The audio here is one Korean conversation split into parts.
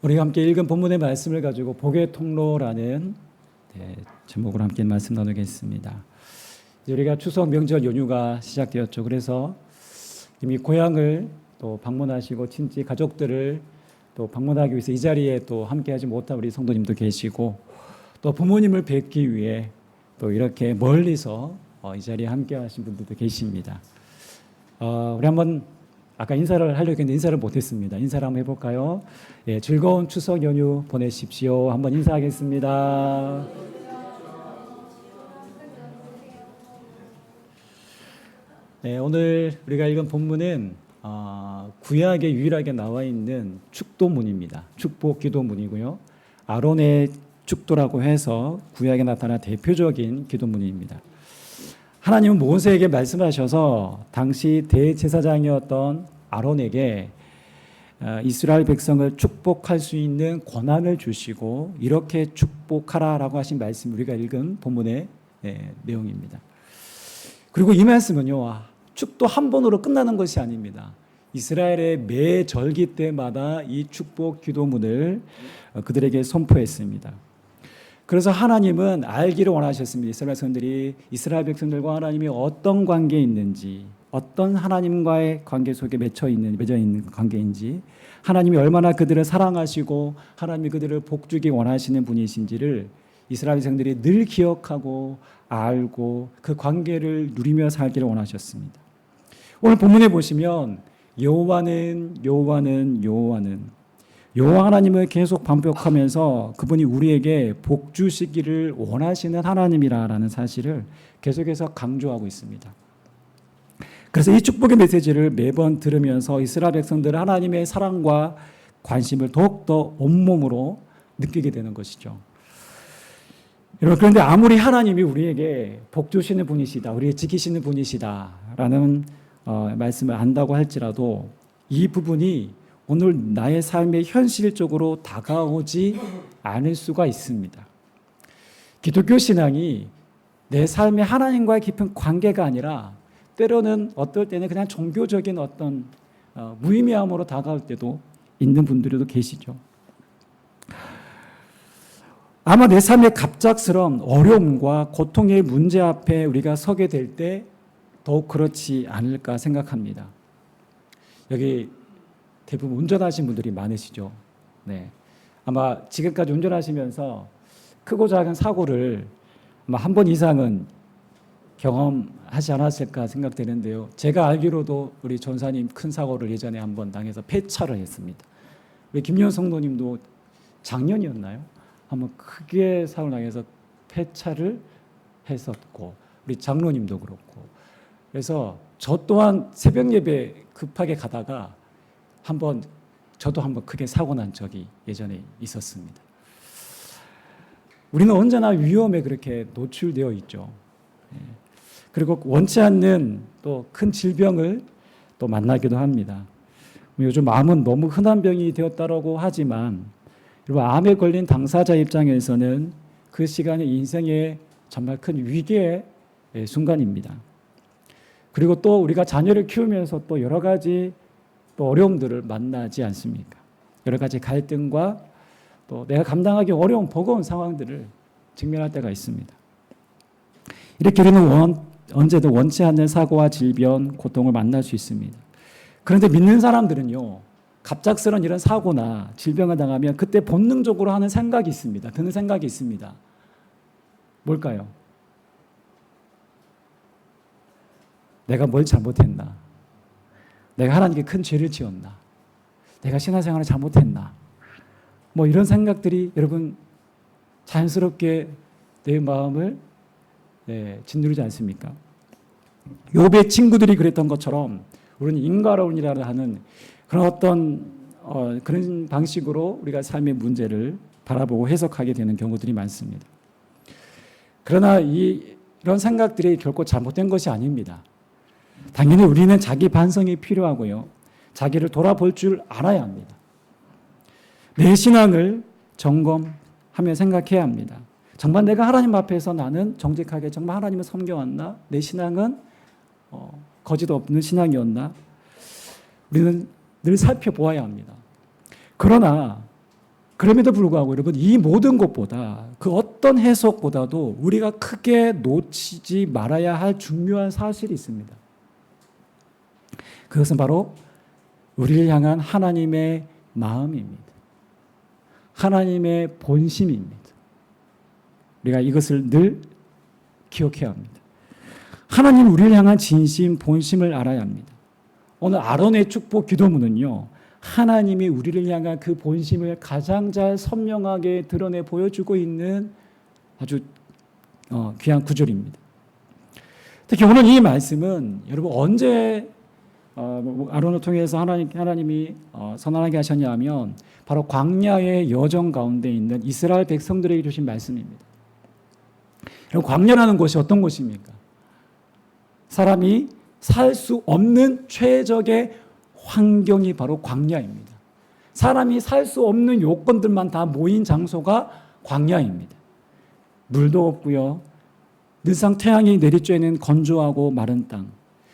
우리가 함께 읽은 본문의 말씀을 가지고 복의 통로라는 제목으로 함께 말씀 나누겠습니다. 이제 우리가 추석 명절 연휴가 시작되었죠. 그래서 이미 고향을 또 방문하시고 친지 가족들을 또 방문하기 위해서 이 자리에 또 함께하지 못한 우리 성도님도 계시고 또 부모님을 뵙기 위해 또 이렇게 멀리서 이 자리에 함께하신 분들도 계십니다. 우리 한번 아까 인사를 하려고 했는데 인사를 못했습니다. 인사를 한번 해볼까요? 예, 즐거운 추석 연휴 보내십시오. 한번 인사하겠습니다. 네, 오늘 우리가 읽은 본문은 구약에 유일하게 나와 있는 축도문입니다. 축복 기도문이고요. 아론의 축도라고 해서 구약에 나타난 대표적인 기도문입니다. 하나님은 모세에게 말씀하셔서 당시 대제사장이었던 아론에게 이스라엘 백성을 축복할 수 있는 권한을 주시고 이렇게 축복하라라고 하신 말씀 우리가 읽은 본문의 내용입니다. 그리고 이 말씀은요, 축도 한 번으로 끝나는 것이 아닙니다. 이스라엘의 매 절기 때마다 이 축복 기도문을 그들에게 선포했습니다. 그래서 하나님은 알기를 원하셨습니다. 이스라엘 백성들이 이스라엘 백성들과 하나님이 어떤 관계에 있는지, 어떤 하나님과의 관계 속에 맺어 있는 관계인지, 하나님이 얼마나 그들을 사랑하시고 하나님이 그들을 복주기 원하시는 분이신지를 이스라엘 백성들이 늘 기억하고 알고 그 관계를 누리며 살기를 원하셨습니다. 오늘 본문에 보시면 여호와는 여호와 하나님을 계속 반복하면서 그분이 우리에게 복 주시기를 원하시는 하나님이라는 사실을 계속해서 강조하고 있습니다. 그래서 이 축복의 메시지를 매번 들으면서 이스라엘 백성들은 하나님의 사랑과 관심을 더욱더 온몸으로 느끼게 되는 것이죠. 여러분, 그런데 아무리 하나님이 우리에게 복 주시는 분이시다, 우리를 지키시는 분이시다라는 말씀을 안다고 할지라도 이 부분이 오늘 나의 삶에 현실적으로 다가오지 않을 수가 있습니다. 기독교 신앙이 내 삶의 하나님과의 깊은 관계가 아니라 때로는 어떨 때는 그냥 종교적인 어떤 무의미함으로 다가올 때도 있는 분들도 계시죠. 아마 내 삶의 갑작스러운 어려움과 고통의 문제 앞에 우리가 서게 될 때 더욱 그렇지 않을까 생각합니다. 여기 대부분 운전하신 분들이 많으시죠. 네. 아마 지금까지 운전하시면서 크고 작은 사고를 아마 한 번 이상은 경험하지 않았을까 생각되는데요. 제가 알기로도 우리 전사님 큰 사고를 예전에 한번 당해서 폐차를 했습니다. 우리 김연 성도님도 작년이었나요? 한번 크게 사고를 당해서 폐차를 했었고 우리 장로님도 그렇고 그래서 저 또한 새벽 예배 급하게 가다가 저도 한번 크게 사고 난 적이 예전에 있었습니다. 우리는 언제나 위험에 그렇게 노출되어 있죠. 그리고 원치 않는 또 큰 질병을 또 만나기도 합니다. 요즘 암은 너무 흔한 병이 되었다고 하지만 암에 걸린 당사자 입장에서는 그 시간이 인생의 정말 큰 위기의 순간입니다. 그리고 또 우리가 자녀를 키우면서 또 여러 가지 또 어려움들을 만나지 않습니까? 여러 가지 갈등과 또 내가 감당하기 어려운 버거운 상황들을 직면할 때가 있습니다. 이렇게 우리는 언제든 원치 않는 사고와 질병, 고통을 만날 수 있습니다. 그런데 믿는 사람들은요, 갑작스러운 이런 사고나 질병을 당하면 그때 본능적으로 하는 생각이 있습니다. 드는 생각이 있습니다. 뭘까요? 내가 뭘 잘못했나? 내가 하나님께 큰 죄를 지었나? 내가 신앙생활을 잘못했나? 뭐 이런 생각들이 여러분 자연스럽게 내 마음을 짓누르지 않습니까? 욥의 친구들이 그랬던 것처럼 우리는 인과론이라 하는 그런 어떤 그런 방식으로 우리가 삶의 문제를 바라보고 해석하게 되는 경우들이 많습니다. 그러나 이런 생각들이 결코 잘못된 것이 아닙니다. 당연히 우리는 자기 반성이 필요하고요. 자기를 돌아볼 줄 알아야 합니다. 내 신앙을 점검하며 생각해야 합니다. 정말 내가 하나님 앞에서 나는 정직하게 정말 하나님을 섬겨왔나? 내 신앙은 거짓 없는 신앙이었나? 우리는 늘 살펴보아야 합니다. 그러나 그럼에도 불구하고 여러분, 이 모든 것보다 그 어떤 해석보다도 우리가 크게 놓치지 말아야 할 중요한 사실이 있습니다. 그것은 바로 우리를 향한 하나님의 마음입니다. 하나님의 본심입니다. 우리가 이것을 늘 기억해야 합니다. 하나님 우리를 향한 진심, 본심을 알아야 합니다. 오늘 아론의 축복 기도문은요, 하나님이 우리를 향한 그 본심을 가장 잘 선명하게 드러내 보여주고 있는 아주 귀한 구절입니다. 특히 오늘 이 말씀은 여러분 언제 아론을 통해서 하나님이 선언하게 하셨냐 하면 바로 광야의 여정 가운데 있는 이스라엘 백성들에게 주신 말씀입니다. 여러분, 광야라는 곳이 어떤 곳입니까? 사람이 살 수 없는 최적의 환경이 바로 광야입니다. 사람이 살 수 없는 요건들만 다 모인 장소가 광야입니다. 물도 없고요. 늘상 태양이 내리쬐는 건조하고 마른 땅.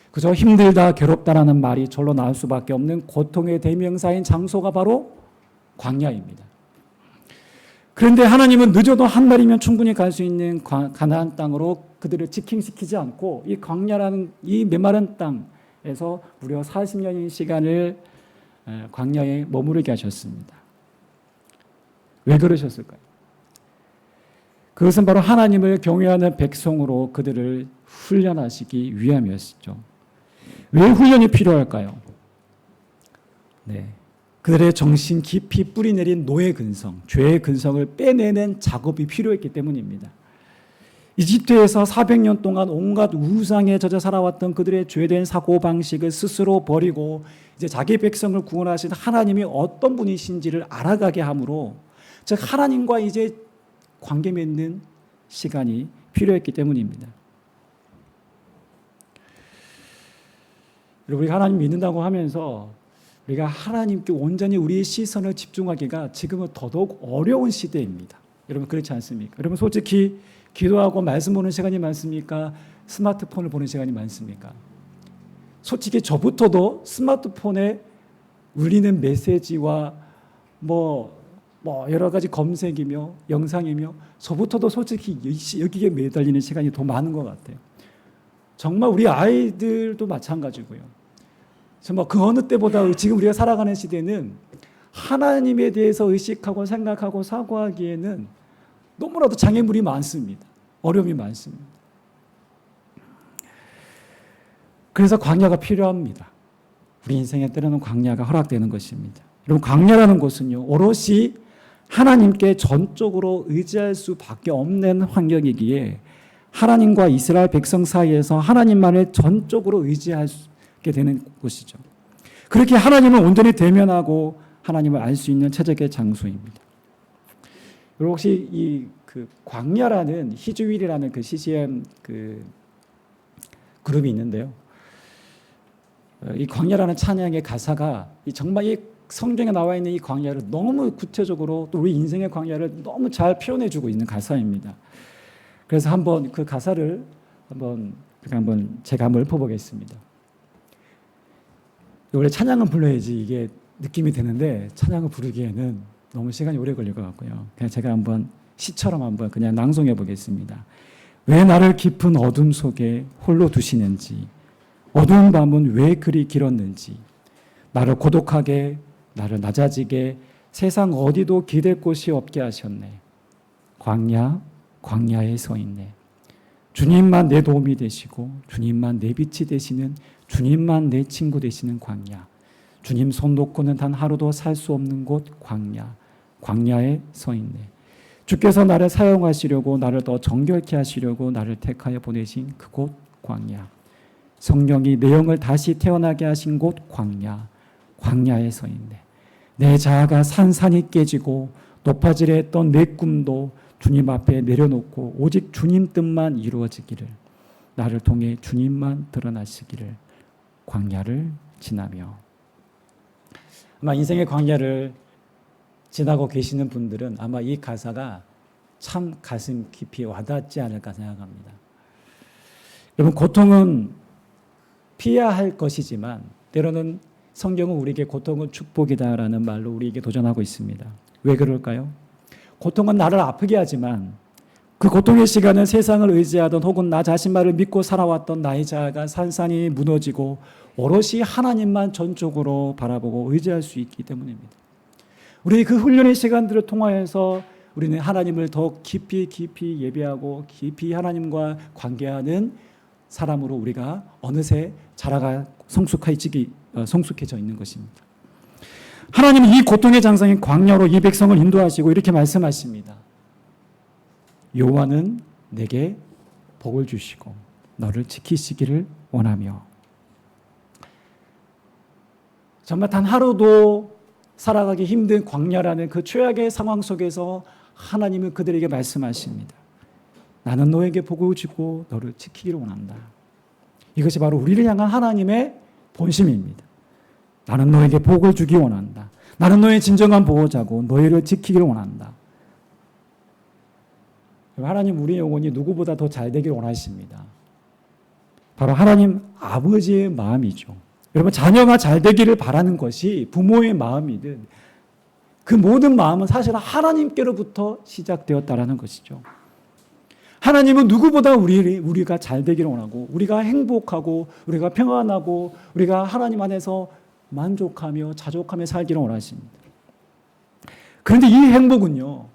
그저 힘들다, 괴롭다라는 말이 절로 나올 수밖에 없는 고통의 대명사인 장소가 바로 광야입니다. 그런데 하나님은 늦어도 한 달이면 충분히 갈 수 있는 가나안 땅으로 그들을 직행시키지 않고 이 광야라는 이 메마른 땅에서 무려 40년의 시간을 광야에 머무르게 하셨습니다. 왜 그러셨을까요? 그것은 바로 하나님을 경외하는 백성으로 그들을 훈련하시기 위함이었죠. 왜 훈련이 필요할까요? 네. 그들의 정신 깊이 뿌리내린 노예 근성, 죄의 근성을 빼내는 작업이 필요했기 때문입니다. 이집트에서 400년 동안 온갖 우상에 젖어 살아왔던 그들의 죄된 사고방식을 스스로 버리고 이제 자기 백성을 구원하신 하나님이 어떤 분이신지를 알아가게 함으로, 즉 하나님과 이제 관계 맺는 시간이 필요했기 때문입니다. 여러분, 우리가 하나님 믿는다고 하면서 우리가 하나님께 온전히 우리의 시선을 집중하기가 지금은 더더욱 어려운 시대입니다. 여러분, 그렇지 않습니까? 여러분, 솔직히 기도하고 말씀 보는 시간이 많습니까? 스마트폰을 보는 시간이 많습니까? 솔직히 저부터도 스마트폰에 울리는 메시지와 여러 가지 검색이며 영상이며 저부터도 솔직히 여기에 매달리는 시간이 더 많은 것 같아요. 정말 우리 아이들도 마찬가지고요. 정말 그 어느 때보다 지금 우리가 살아가는 시대는 하나님에 대해서 의식하고 생각하고 사고하기에는 너무나도 장애물이 많습니다. 어려움이 많습니다. 그래서 광야가 필요합니다. 우리 인생에 때로는 광야가 허락되는 것입니다. 여러분, 광야라는 것은요, 오롯이 하나님께 전적으로 의지할 수밖에 없는 환경이기에 하나님과 이스라엘 백성 사이에서 하나님만을 전적으로 의지하게 되는 곳이죠. 그렇게 하나님을 온전히 대면하고 하나님을 알 수 있는 최적의 장소입니다. 여러분, 혹시 그 광야라는 히즈윌이라는 그 CCM 그룹이 있는데요. 이 광야라는 찬양의 가사가 정말 이 성경에 나와 있는 이 광야를 너무 구체적으로 또 우리 인생의 광야를 너무 잘 표현해주고 있는 가사입니다. 그래서 한번 그 가사를 제가 한번 읊어보겠습니다. 원래 찬양은 불러야지 이게 느낌이 되는데 찬양을 부르기에는 너무 시간이 오래 걸릴 것 같고요. 그냥 제가 한번 시처럼 한번 그냥 낭송해 보겠습니다. 왜 나를 깊은 어둠 속에 홀로 두시는지, 어두운 밤은 왜 그리 길었는지, 나를 고독하게, 나를 낮아지게 세상 어디도 기댈 곳이 없게 하셨네. 광야에 서 있네. 주님만 내 도움이 되시고 주님만 내 빛이 되시는, 주님만 내 친구 되시는 광야. 주님 손 놓고는 단 하루도 살 수 없는 곳 광야에 서 있네. 주께서 나를 사용하시려고, 나를 더 정결케 하시려고 나를 택하여 보내신 그곳 광야. 성령이 내 영을 다시 태어나게 하신 곳 광야에 서 있네. 내 자아가 산산이 깨지고 높아지려 했던 내 꿈도 주님 앞에 내려놓고 오직 주님 뜻만 이루어지기를, 나를 통해 주님만 드러나시기를, 광야를 지나며. 아마 인생의 광야를 지나고 계시는 분들은 아마 이 가사가 참 가슴 깊이 와닿지 않을까 생각합니다. 여러분, 고통은 피해야 할 것이지만 때로는 성경은 우리에게 고통은 축복이다라는 말로 우리에게 도전하고 있습니다. 왜 그럴까요? 고통은 나를 아프게 하지만 그 고통의 시간은 세상을 의지하던 혹은 나 자신만을 믿고 살아왔던 나의 자아가 산산이 무너지고 오롯이 하나님만 전적으로 바라보고 의지할 수 있기 때문입니다. 우리 그 훈련의 시간들을 통하여서 우리는 하나님을 더 깊이 예배하고 깊이 하나님과 관계하는 사람으로 우리가 어느새 자라가 성숙해져 있는 것입니다. 하나님은 이 고통의 장성인 광야로 이 백성을 인도하시고 이렇게 말씀하십니다. 여호와는 내게 복을 주시고 너를 지키시기를 원하며. 정말 단 하루도 살아가기 힘든 광야라는 그 최악의 상황 속에서 하나님은 그들에게 말씀하십니다. 나는 너에게 복을 주고 너를 지키기를 원한다. 이것이 바로 우리를 향한 하나님의 본심입니다. 나는 너에게 복을 주기 원한다. 나는 너의 진정한 보호자고 너희를 지키기를 원한다. 하나님 우리의 영혼이 누구보다 더 잘 되기를 원하십니다. 바로 하나님 아버지의 마음이죠. 여러분 자녀가 잘 되기를 바라는 것이 부모의 마음이든 그 모든 마음은 사실은 하나님께로부터 시작되었다라는 것이죠. 하나님은 누구보다 우리가 잘 되기를 원하고 우리가 행복하고 우리가 평안하고 우리가 하나님 안에서 만족하며 자족하며 살기를 원하십니다. 그런데 이 행복은요,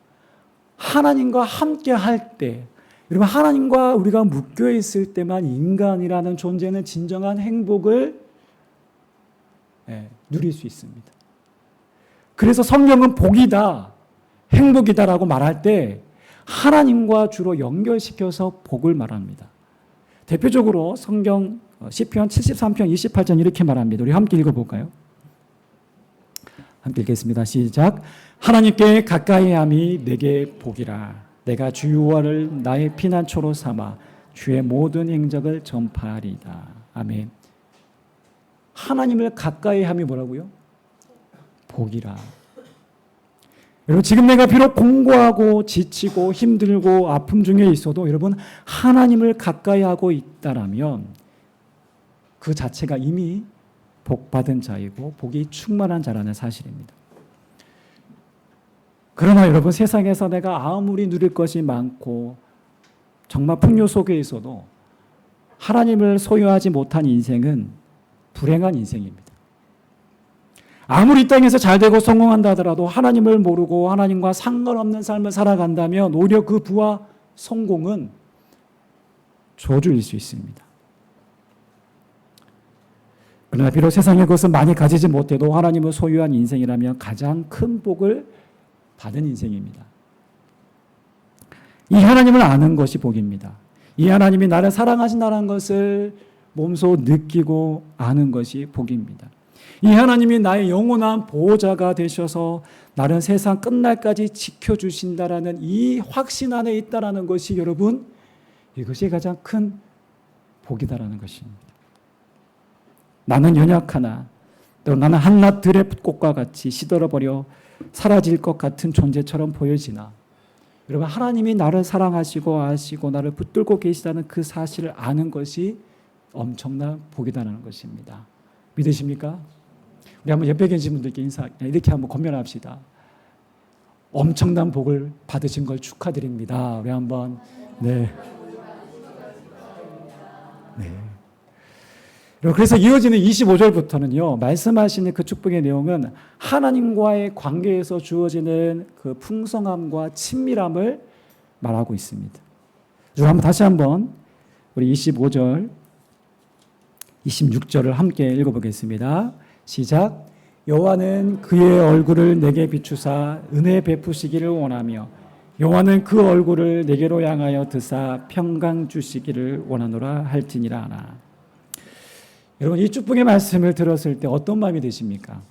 하나님과 함께 할 때, 여러분 하나님과 우리가 묶여 있을 때만 인간이라는 존재는 진정한 행복을 누릴 수 있습니다. 그래서 성경은 복이다, 행복이다라고 말할 때 하나님과 주로 연결시켜서 복을 말합니다. 대표적으로 성경 시편 73편 28절 이렇게 말합니다. 우리 함께 읽어볼까요? 함께 읽겠습니다. 시작. 하나님께 가까이함이 내게 복이라. 내가 주 여호와를 나의 피난처로 삼아 주의 모든 행적을 전파하리이다. 아멘. 하나님을 가까이함이 뭐라고요? 복이라. 여러분 지금 내가 비록 공고하고 지치고 힘들고 아픔 중에 있어도 여러분 하나님을 가까이하고 있다라면 그 자체가 이미 복받은 자이고 복이 충만한 자라는 사실입니다. 그러나 여러분 세상에서 내가 아무리 누릴 것이 많고 정말 풍요 속에 있어도 하나님을 소유하지 못한 인생은 불행한 인생입니다. 아무리 이 땅에서 잘되고 성공한다 하더라도 하나님을 모르고 하나님과 상관없는 삶을 살아간다면 오히려 그 부와 성공은 저주일 수 있습니다. 그러나 비록 세상의 것은 많이 가지지 못해도 하나님을 소유한 인생이라면 가장 큰 복을 받은 인생입니다. 이 하나님을 아는 것이 복입니다. 이 하나님이 나를 사랑하신다는 것을 몸소 느끼고 아는 것이 복입니다. 이 하나님이 나의 영원한 보호자가 되셔서 나를 세상 끝날까지 지켜주신다라는 이 확신 안에 있다라는 것이 여러분 이것이 가장 큰 복이다라는 것입니다. 나는 연약하나 또 나는 한낱 들의 꽃과 같이 시들어버려 사라질 것 같은 존재처럼 보여지나 여러분 하나님이 나를 사랑하시고 아시고 나를 붙들고 계시다는 그 사실을 아는 것이 엄청난 복이다라는 것입니다. 믿으십니까? 우리 한번 옆에 계신 분들께 이렇게 한번 권면합시다. 엄청난 복을 받으신 걸 축하드립니다. 우리 한번 네. 그래서 이어지는 25절부터는요, 말씀하시는 그 축복의 내용은 하나님과의 관계에서 주어지는 그 풍성함과 친밀함을 말하고 있습니다. 다시 한번 우리 25절, 26절을 함께 읽어보겠습니다. 시작. 여호와는 그의 얼굴을 내게 비추사 은혜 베푸시기를 원하며 여호와는 그 얼굴을 내게로 향하여 드사 평강 주시기를 원하노라 할지니라 하나. 여러분 이 축복의 말씀을 들었을 때 어떤 마음이 드십니까?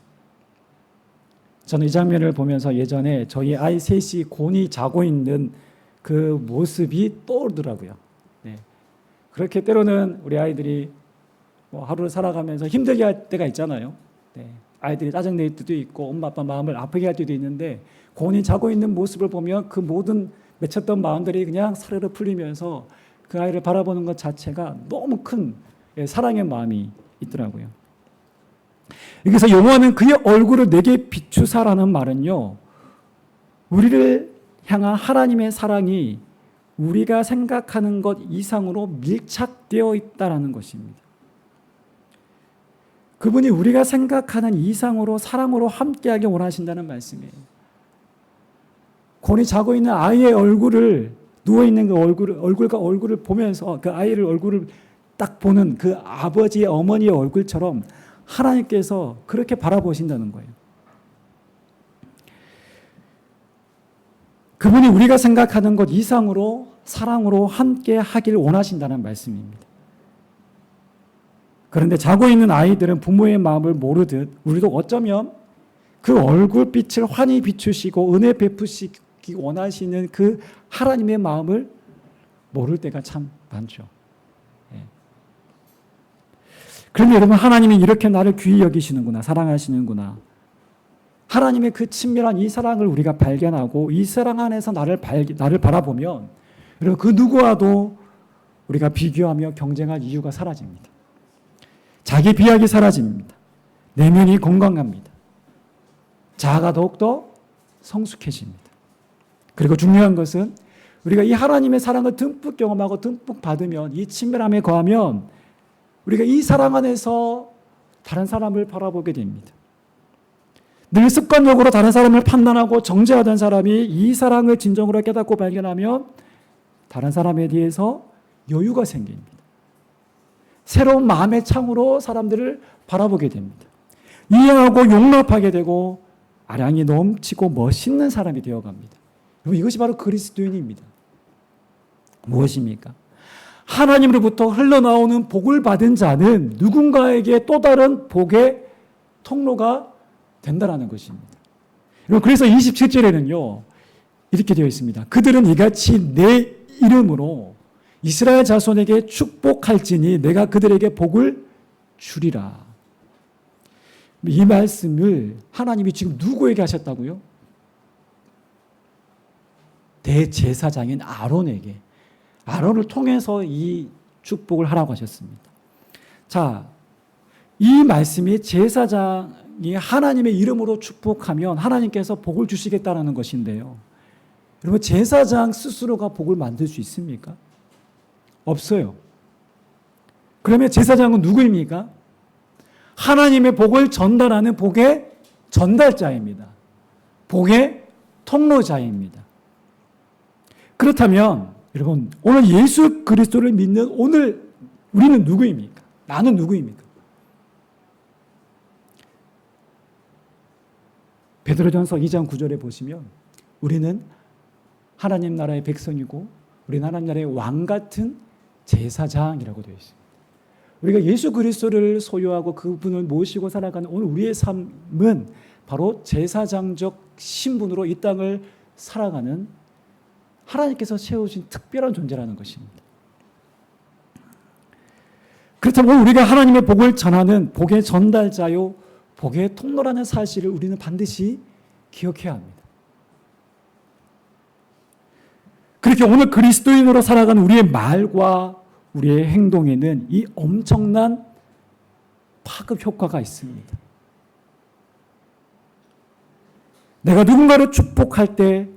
저는 이 장면을 보면서 예전에 저희 아이 셋이 곤히 자고 있는 그 모습이 떠오르더라고요. 네. 그렇게 때로는 우리 아이들이 하루를 살아가면서 힘들게 할 때가 있잖아요. 네. 아이들이 짜증낼 때도 있고 엄마 아빠 마음을 아프게 할 때도 있는데 곤히 자고 있는 모습을 보면 그 모든 맺혔던 마음들이 그냥 사르르 풀리면서 그 아이를 바라보는 것 자체가 너무 큰 사랑의 마음이 있더라고요. 여기서 여호와는 그의 얼굴을 내게 비추사라는 말은요, 우리를 향한 하나님의 사랑이 우리가 생각하는 것 이상으로 밀착되어 있다는 것입니다. 그분이 우리가 생각하는 이상으로 사랑으로 함께하기 원하신다는 말씀이에요. 곤히 자고 있는 아이의 얼굴을, 누워있는 그 얼굴과 얼굴을 보면서 그 아이를 얼굴을 딱 보는 그 아버지의 어머니의 얼굴처럼 하나님께서 그렇게 바라보신다는 거예요. 그분이 우리가 생각하는 것 이상으로 사랑으로 함께 하길 원하신다는 말씀입니다. 그런데 자고 있는 아이들은 부모의 마음을 모르듯 우리도 어쩌면 그 얼굴빛을 환히 비추시고 은혜 베푸시기 원하시는 그 하나님의 마음을 모를 때가 참 많죠. 그런데 여러분, 하나님이 이렇게 나를 귀히 여기시는구나, 사랑하시는구나. 하나님의 그 친밀한 이 사랑을 우리가 발견하고 이 사랑 안에서 나를 바라보면 여러분, 그 누구와도 우리가 비교하며 경쟁할 이유가 사라집니다. 자기 비하기 사라집니다. 내면이 건강합니다. 자아가 더욱더 성숙해집니다. 그리고 중요한 것은 우리가 이 하나님의 사랑을 듬뿍 경험하고 듬뿍 받으면, 이 친밀함에 거하면 우리가 이 사랑 안에서 다른 사람을 바라보게 됩니다. 늘 습관적으로 다른 사람을 판단하고 정죄하던 사람이 이 사랑을 진정으로 깨닫고 발견하면 다른 사람에 대해서 여유가 생깁니다. 새로운 마음의 창으로 사람들을 바라보게 됩니다. 이해하고 용납하게 되고 아량이 넘치고 멋있는 사람이 되어갑니다. 이것이 바로 그리스도인입니다. 무엇입니까? 하나님으로부터 흘러나오는 복을 받은 자는 누군가에게 또 다른 복의 통로가 된다는 것입니다. 그래서 27절에는요, 이렇게 되어 있습니다. 그들은 이같이 내 이름으로 이스라엘 자손에게 축복할지니 내가 그들에게 복을 주리라. 이 말씀을 하나님이 지금 누구에게 하셨다고요? 대제사장인 아론에게, 아론을 통해서 이 축복을 하라고 하셨습니다. 자, 이 말씀이 제사장이 하나님의 이름으로 축복하면 하나님께서 복을 주시겠다는 것인데요. 여러분, 제사장 스스로가 복을 만들 수 있습니까? 없어요. 그러면 제사장은 누구입니까? 하나님의 복을 전달하는 복의 전달자입니다. 복의 통로자입니다. 그렇다면 여러분, 오늘 예수 그리스도를 믿는 오늘 우리는 누구입니까? 나는 누구입니까? 베드로전서 2장 9절에 보시면 우리는 하나님 나라의 백성이고 우리는 하나님 나라의 왕 같은 제사장이라고 되어 있습니다. 우리가 예수 그리스도를 소유하고 그분을 모시고 살아가는 오늘 우리의 삶은 바로 제사장적 신분으로 이 땅을 살아가는 하나님께서 세우신 특별한 존재라는 것입니다. 그렇다면 우리가 하나님의 복을 전하는 복의 전달자요, 복의 통로라는 사실을 우리는 반드시 기억해야 합니다. 그렇게 오늘 그리스도인으로 살아가는 우리의 말과 우리의 행동에는 이 엄청난 파급 효과가 있습니다. 내가 누군가를 축복할 때,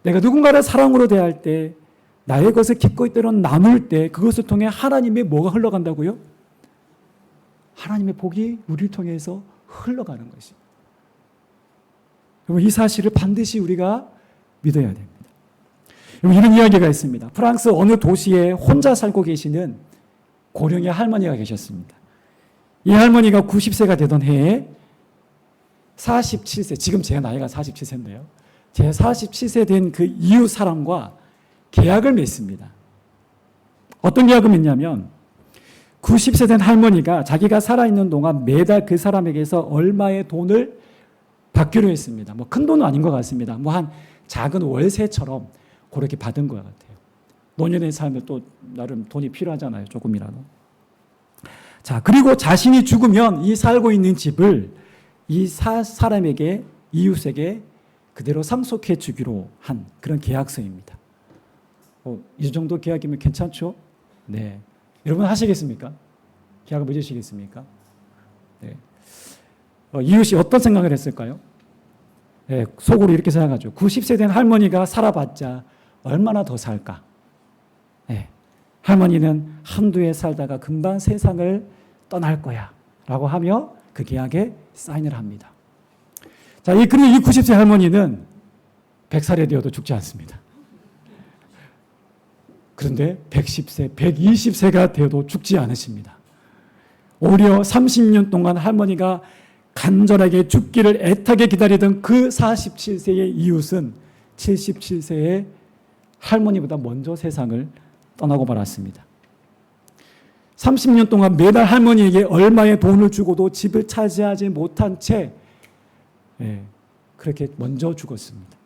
내가 누군가를 사랑으로 대할 때, 나의 것을 기꺼이 때론 나눌 때 그것을 통해 하나님의 뭐가 흘러간다고요? 하나님의 복이 우리를 통해서 흘러가는 것입니다. 이 사실을 반드시 우리가 믿어야 됩니다. 이런 이야기가 있습니다. 프랑스 어느 도시에 혼자 살고 계시는 고령의 할머니가 계셨습니다. 이 할머니가 90세가 되던 해에 47세, 지금 제 나이가 47세인데요. 제 47세 된 그 이웃 사람과 계약을 맺습니다. 어떤 계약을 맺냐면 90세 된 할머니가 자기가 살아있는 동안 매달 그 사람에게서 얼마의 돈을 받기로 했습니다. 뭐 큰 돈은 아닌 것 같습니다. 뭐 한 작은 월세처럼 그렇게 받은 것 같아요. 노년의 삶에 또 나름 돈이 필요하잖아요. 조금이라도. 자, 그리고 자신이 죽으면 이 살고 있는 집을 이 사람에게, 이웃에게 그대로 상속해 주기로 한 그런 계약서입니다. 이 정도 계약이면 괜찮죠? 네. 여러분 하시겠습니까? 계약을 맺으시겠습니까? 네. 이웃이 어떤 생각을 했을까요? 속으로 이렇게 생각하죠. 90세 된 할머니가 살아봤자 얼마나 더 살까? 할머니는 한두 해 살다가 금방 세상을 떠날 거야 라고 하며 그 계약에 사인을 합니다. 자, 그리고 이 90세 할머니는 100살이 되어도 죽지 않습니다. 그런데 110세, 120세가 되어도 죽지 않으십니다. 오히려 30년 동안 할머니가 간절하게 죽기를 애타게 기다리던 그 47세의 이웃은 77세의 할머니보다 먼저 세상을 떠나고 말았습니다. 30년 동안 매달 할머니에게 얼마의 돈을 주고도 집을 차지하지 못한 채 그렇게 먼저 죽었습니다.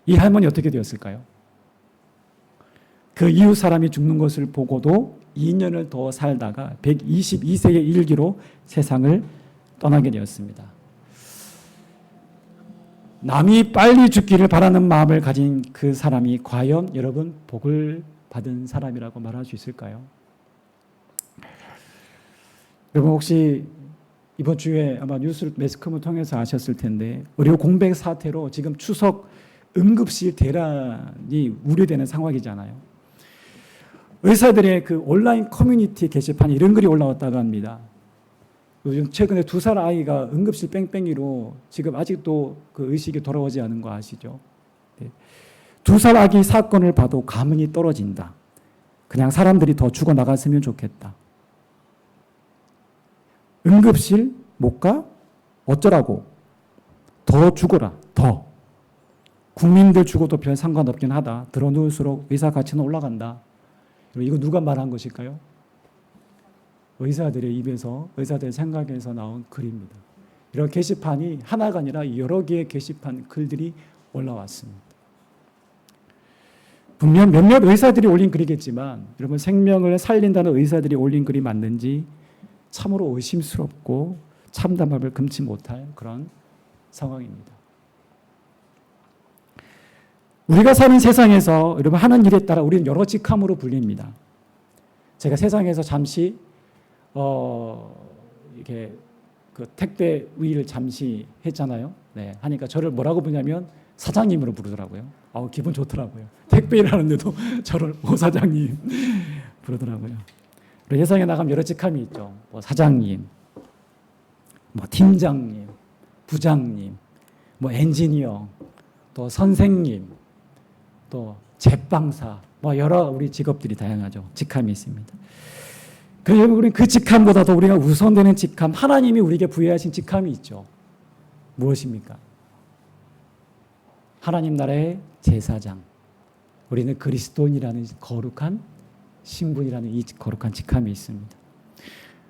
이 할머니 어떻게 되었을까요? 그 이웃 사람이 죽는 것을 보고도 2년을 더 살다가 122세의 일기로 세상을 떠나게 되었습니다. 남이 빨리 죽기를 바라는 마음을 가진 그 사람이 과연 여러분 복을 받은 사람이라고 말할 수 있을까요? 여러분 혹시 이번 주에 아마 뉴스 매스컴을 통해서 아셨을 텐데 의료 공백 사태로 지금 추석 응급실 대란이 우려되는 상황이잖아요. 의사들의 그 온라인 커뮤니티 게시판에 이런 글이 올라왔다고 합니다. 요즘 최근에 2살 아이가 응급실 뺑뺑이로 지금 아직도 그 의식이 돌아오지 않은 거 아시죠? 2살 아기 사건을 봐도 가문이 떨어진다. 그냥 사람들이 더 죽어나갔으면 좋겠다. 응급실 못 가? 어쩌라고? 더 죽어라. 더. 국민들 죽어도 별 상관없긴 하다. 들어 누울수록 의사 가치는 올라간다. 이거 누가 말한 것일까요? 의사들의 입에서, 의사들의 생각에서 나온 글입니다. 이런 게시판이 하나가 아니라 여러 개의 게시판 글들이 올라왔습니다. 분명 몇몇 의사들이 올린 글이겠지만 여러분 생명을 살린다는 의사들이 올린 글이 맞는지 참으로 의심스럽고 참담함을 금치 못할 그런 상황입니다. 우리가 사는 세상에서 여러분 하는 일에 따라 우리는 여러 직함으로 불립니다. 제가 세상에서 잠시 이렇게 그 택배 일을 잠시 했잖아요. 하니까 저를 뭐라고 부르냐면 사장님으로 부르더라고요. 기분 좋더라고요. 택배 일을 하는데도 저를 사장님 부르더라고요. 세상에 나가면 여러 직함이 있죠. 뭐 사장님, 뭐 팀장님, 부장님, 뭐 엔지니어, 또 선생님, 또 제빵사, 뭐 여러 우리 직업들이 다양하죠. 직함이 있습니다. 그래서 우리는 그 직함보다도 우리가 우선되는 직함, 하나님이 우리에게 부여하신 직함이 있죠. 무엇입니까? 하나님 나라의 제사장. 우리는 그리스도인이라는 거룩한 신분이라는 이 거룩한 직함이 있습니다.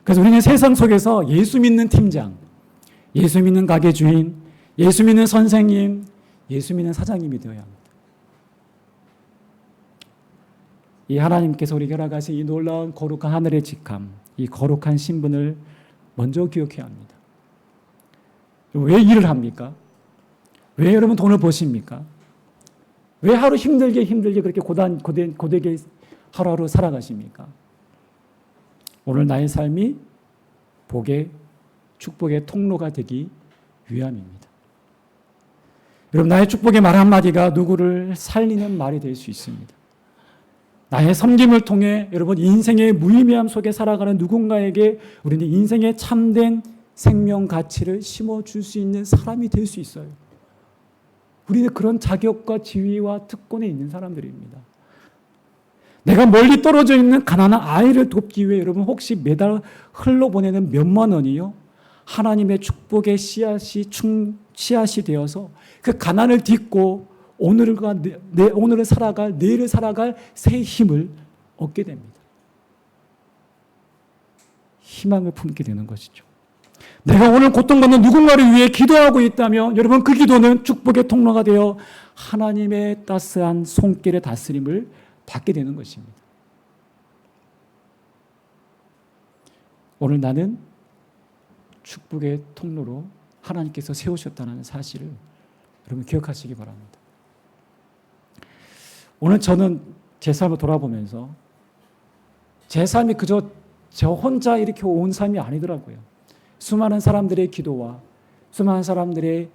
그래서 우리는 세상 속에서 예수 믿는 팀장, 예수 믿는 가게 주인, 예수 믿는 선생님, 예수 믿는 사장님이 되어야 합니다. 이 하나님께서 우리에게 허락하신 이 놀라운 거룩한 하늘의 직함, 이 거룩한 신분을 먼저 기억해야 합니다. 왜 일을 합니까? 왜 여러분 돈을 버십니까? 왜 하루 힘들게 그렇게 고되게 하루하루 살아가십니까? 오늘 나의 삶이 복의, 축복의 통로가 되기 위함입니다. 여러분 나의 축복의 말 한마디가 누구를 살리는 말이 될 수 있습니다. 나의 섬김을 통해 여러분 인생의 무의미함 속에 살아가는 누군가에게 우리는 인생의 참된 생명 가치를 심어줄 수 있는 사람이 될 수 있어요. 우리는 그런 자격과 지위와 특권에 있는 사람들입니다. 내가 멀리 떨어져 있는 가난한 아이를 돕기 위해 여러분 혹시 매달 흘러보내는 몇만 원이요? 하나님의 축복의 씨앗이 되어서 그 가난을 딛고 오늘을 살아갈, 내일을 살아갈 새 힘을 얻게 됩니다. 희망을 품게 되는 것이죠. 내가 오늘 고통받는 누군가를 위해 기도하고 있다면 여러분 그 기도는 축복의 통로가 되어 하나님의 따스한 손길의 다스림을 받게 되는 것입니다. 오늘 나는 축복의 통로로 하나님께서 세우셨다는 사실을 여러분 기억하시기 바랍니다. 오늘 저는 제 삶을 돌아보면서 제 삶이 그저 저 혼자 이렇게 온 삶이 아니더라고요. 수많은 사람들의 기도와 수많은 사람들의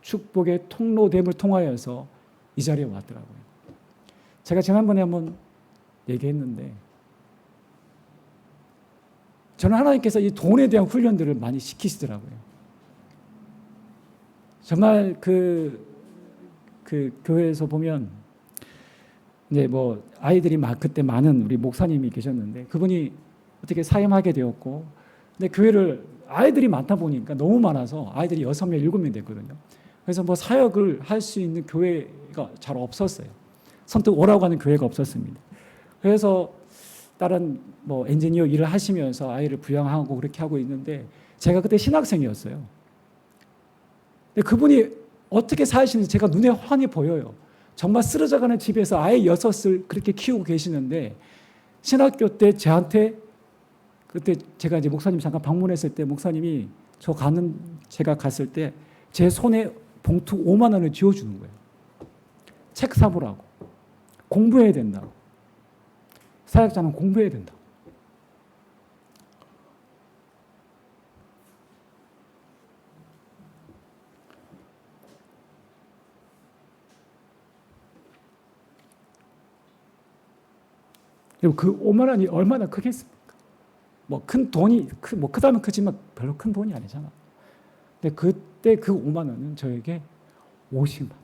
축복의 통로됨을 통하여서 이 자리에 왔더라고요. 제가 지난번에 한번 얘기했는데 저는 하나님께서 이 돈에 대한 훈련들을 많이 시키시더라고요. 정말 그 교회에서 보면 이제 뭐 아이들이 그때 많은 우리 목사님이 계셨는데 그분이 어떻게 사임하게 되었고, 근데 교회를 아이들이 많다 보니까 너무 많아서 아이들이 6명, 7명 됐거든요. 그래서 뭐 사역을 할 수 있는 교회가 잘 없었어요. 선뜻 오라고 하는 교회가 없었습니다. 그래서 다른 뭐 엔지니어 일을 하시면서 아이를 부양하고 그렇게 하고 있는데 제가 그때 신학생이었어요. 근데 그분이 어떻게 사시는지 제가 눈에 환히 보여요. 정말 쓰러져가는 집에서 아이 6을 그렇게 키우고 계시는데 신학교 때 저한테 그때 제가 이제 목사님 잠깐 방문했을 때 목사님이 제가 갔을 때 제 손에 봉투 5만 원을 쥐어주는 거예요. 책 사보라고. 공부해야 된다고. 사역자는 공부해야 된다고. 그리고 그 5만 원이 얼마나 크겠습니까? 뭐 큰 돈이 뭐 크다면 크지만 별로 큰 돈이 아니잖아. 근데 그때 그 5만 원은 저에게 50만 원.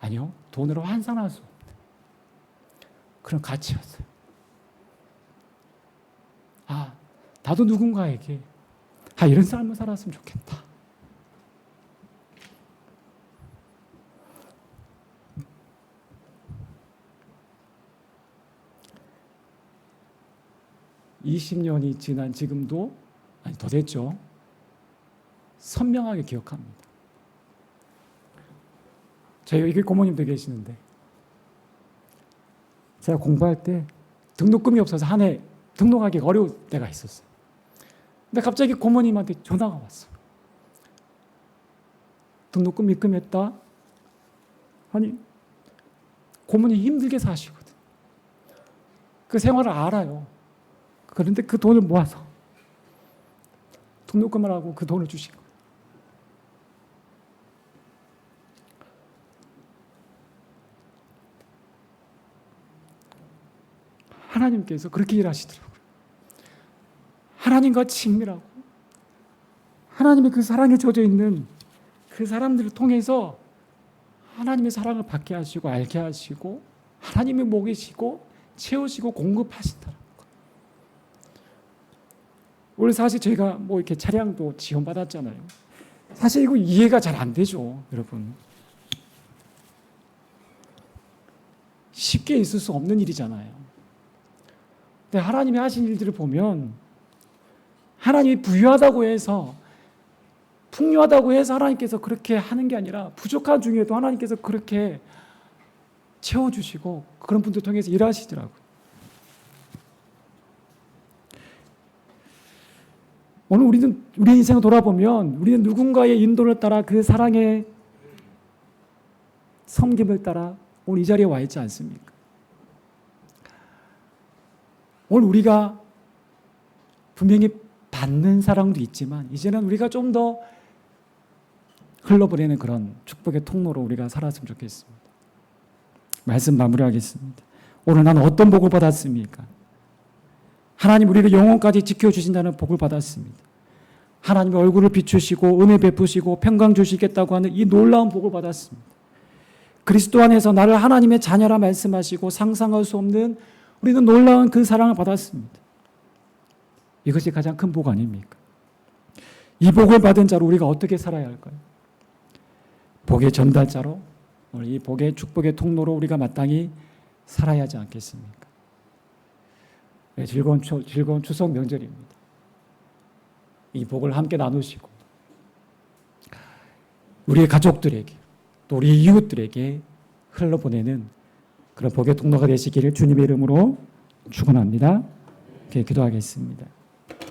아니요, 돈으로 환산할 수 없는 그런 가치였어요. 나도 누군가에게 이런 삶을 살았으면 좋겠다. (20년이) 지난 지금도 더 됐죠. 선명하게 기억합니다. 저희 여기 고모님도 계시는데 제가 공부할 때 등록금이 없어서 한 해 등록하기가 어려울 때가 있었어요. 근데 갑자기 고모님한테 전화가 왔어요. 등록금 입금했다. 아니, 고모님 힘들게 사시거든. 그 생활을 알아요. 그런데 그 돈을 모아서 등록금을 하고 그 돈을 주신 거예요. 하나님께서 그렇게 일하시더라고요. 하나님과 친밀하고 하나님의 그 사랑에 젖어 있는 그 사람들을 통해서 하나님의 사랑을 받게 하시고 알게 하시고 하나님의 먹이시고 채우시고 공급하신다는 거. 원래 사실 저희가 뭐 이렇게 차량도 지원받았잖아요. 사실 이거 이해가 잘 안 되죠, 여러분. 쉽게 있을 수 없는 일이잖아요. 근데 하나님이 하신 일들을 보면 하나님이 부유하다고 해서 풍요하다고 해서 하나님께서 그렇게 하는 게 아니라 부족한 중에도 하나님께서 그렇게 채워주시고 그런 분들 통해서 일하시더라고요. 오늘 우리는 우리 인생을 돌아보면 우리는 누군가의 인도를 따라 그 사랑의 섬김을 따라 오늘 이 자리에 와 있지 않습니까? 오늘 우리가 분명히 받는 사랑도 있지만 이제는 우리가 좀 더 흘러보내는 그런 축복의 통로로 우리가 살았으면 좋겠습니다. 말씀 마무리하겠습니다. 오늘 나는 어떤 복을 받았습니까? 하나님 우리를 영원까지 지켜주신다는 복을 받았습니다. 하나님의 얼굴을 비추시고 은혜 베푸시고 평강 주시겠다고 하는 이 놀라운 복을 받았습니다. 그리스도 안에서 나를 하나님의 자녀라 말씀하시고 상상할 수 없는 우리는 놀라운 그 사랑을 받았습니다. 이것이 가장 큰 복 아닙니까? 이 복을 받은 자로 우리가 어떻게 살아야 할까요? 복의 전달자로 오늘 이 복의 축복의 통로로 우리가 마땅히 살아야 하지 않겠습니까? 네, 즐거운 추석 명절입니다. 이 복을 함께 나누시고 우리의 가족들에게 또 우리 이웃들에게 흘러보내는 그런 복의 통로가 되시기를 주님의 이름으로 축원합니다. 기도하겠습니다.